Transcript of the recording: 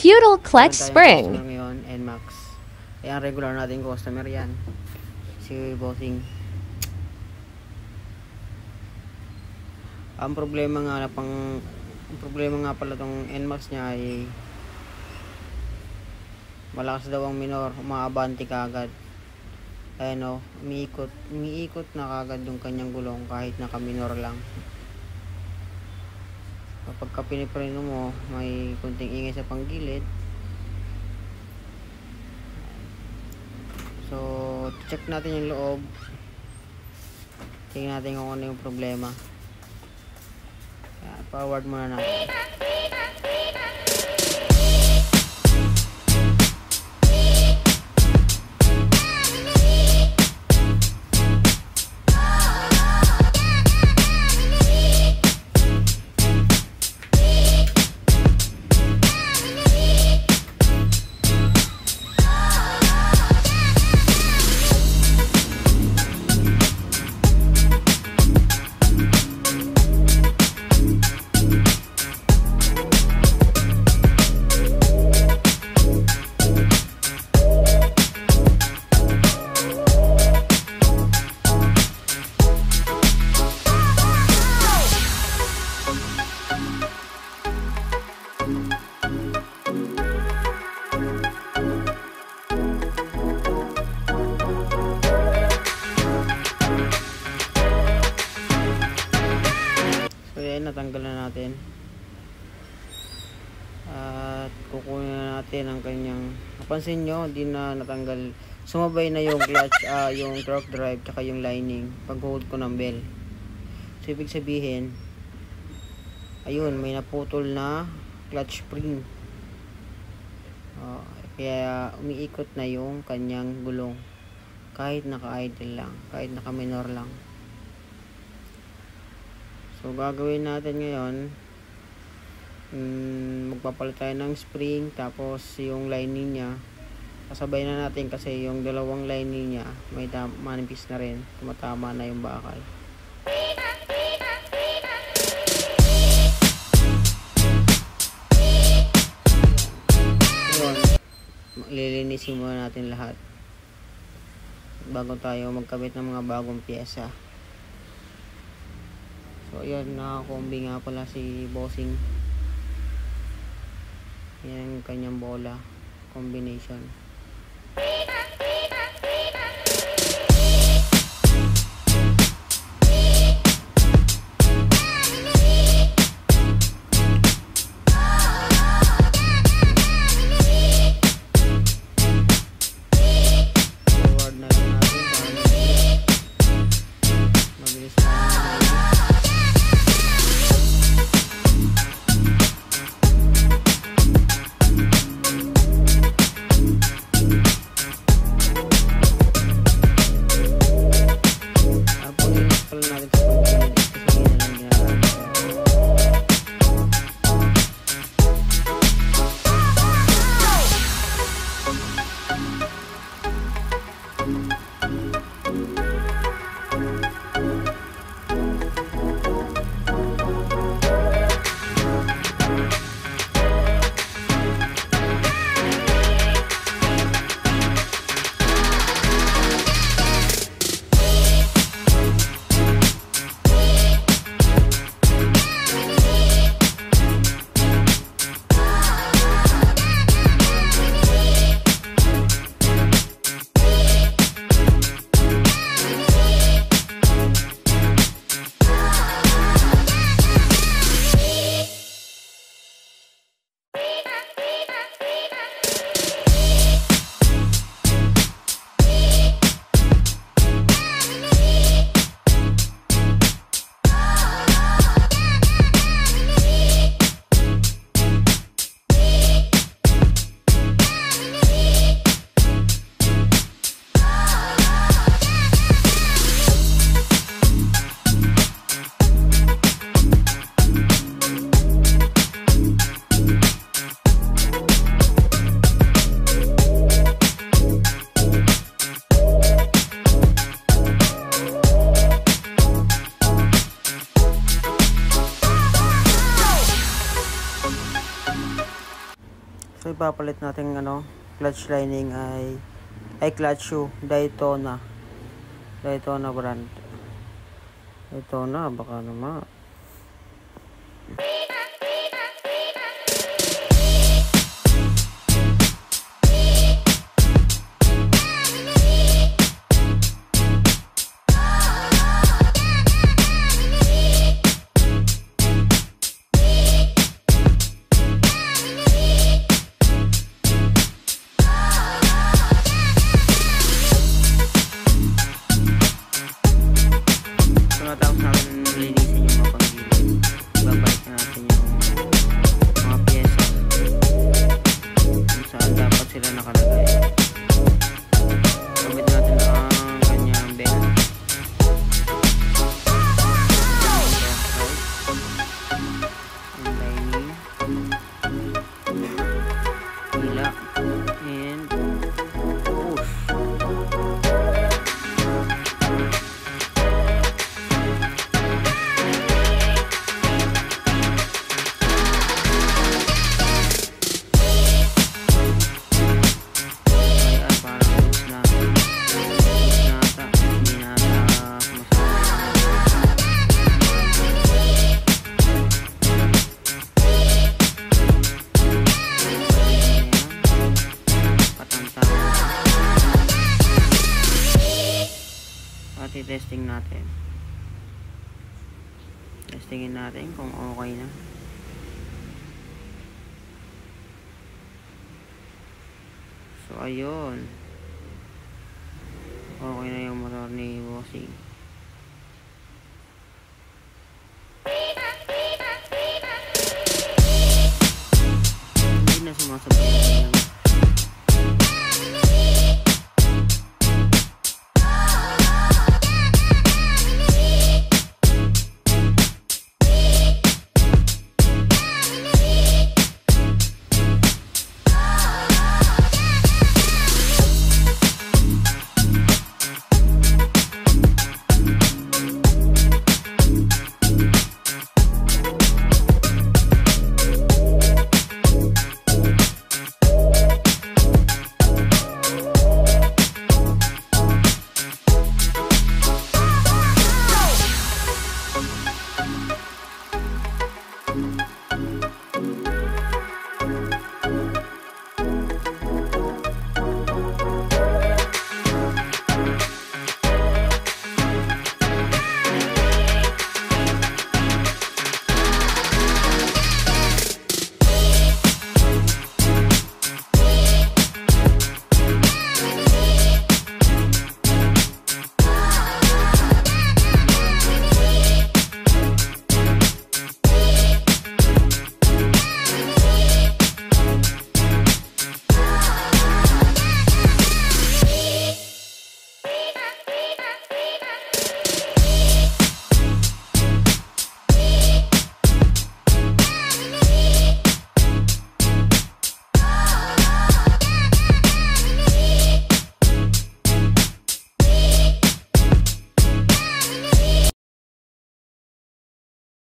Feudal Clutch Spring. Ngayon, NMAX. Ayan, regular natin customer yan. Si Bossing. Ang problema nga pala tong NMAX niya ay malakas daw ang minor, umaabante kagad. Ayan o, umiikot na kagad yung kanyang gulong kahit naka-minor lang. Kapag pinipreno mo, may kunting ingay sa panggilid. So, check natin yung loob. Tingnan natin kung ano yung problema. Forward muna natin. Natanggal na natin at kukunin na natin ang kanyang, napansin nyo hindi na natanggal, sumabay na yung clutch, yung torque drive tsaka yung lining pag hold ko ng bell. So ibig sabihin ayun, may naputol na clutch spring, kaya umiikot na yung kanyang gulong kahit naka-idle lang, kahit naka-minor lang. So gagawin natin ngayon, magpapalit tayo ng spring, tapos yung lining niya kasabay na natin kasi yung dalawang lining niya may manipis na rin, tumatama na yung bakal. Ngayon, lilinisin muna natin lahat bago tayo magkabit ng mga bagong pyesa. So ayan, nakakombi nga pala si Bossing. Yan ang kanyang bola combination. Forward na rin natin para mabilis na So ipapalit natin clutch lining ay clutch shoe Daytona brand. Daytona baka naman. Matapos natin linisin yung mga panggilid, babalik na natin yung mga pyesa kung saan dapat sila nakalagay. Gamit natin ang kanyang belt, ang lining, hila, and push. At i-testing natin. Testingin natin kung okay na. So ayun. Okay na yung motor ni Bossing. Hindi na sumasabay yung